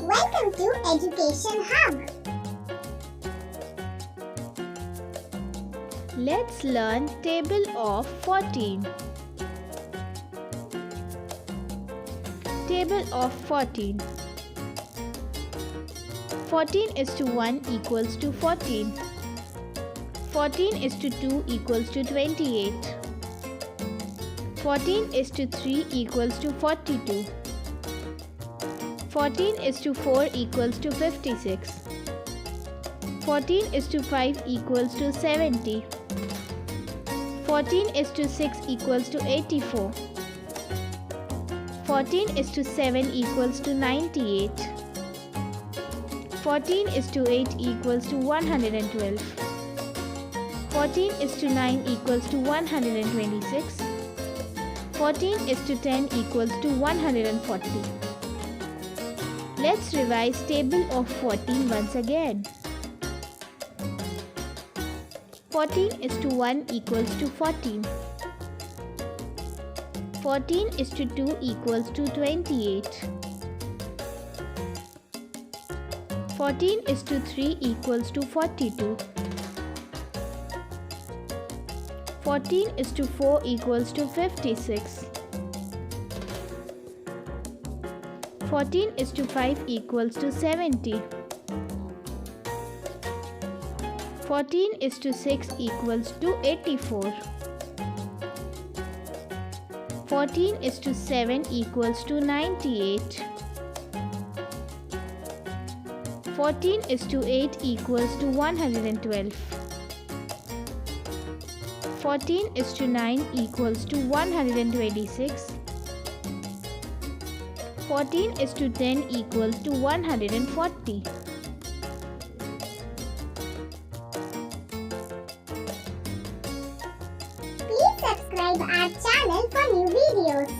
Welcome to Education Hub. Let's learn table of 14. Table of 14. 14 is to 1 equals to 14. 14 is to 2 equals to 28. 14 is to 3 equals to 42. 14 is to 4 equals to 56. 14 is to 5 equals to 70. 14 is to 6 equals to 84. 14 is to 7 equals to 98. 14 is to 8 equals to 112. 14 is to 9 equals to 126. 14 is to 10 equals to 140. Let's revise table of 14 once again. 14 is to 1 equals to 14. 14 is to 2 equals to 28. 14 is to 3 equals to 42. 14 is to 4 equals to 56. 14 is to 5 equals to 70. 14 is to 6 equals to 84. 14 is to 7 equals to 98. 14 is to 8 equals to 112. 14 is to 9 equals to 126. 14 is to 10 equals to 140. Please subscribe our channel for new videos.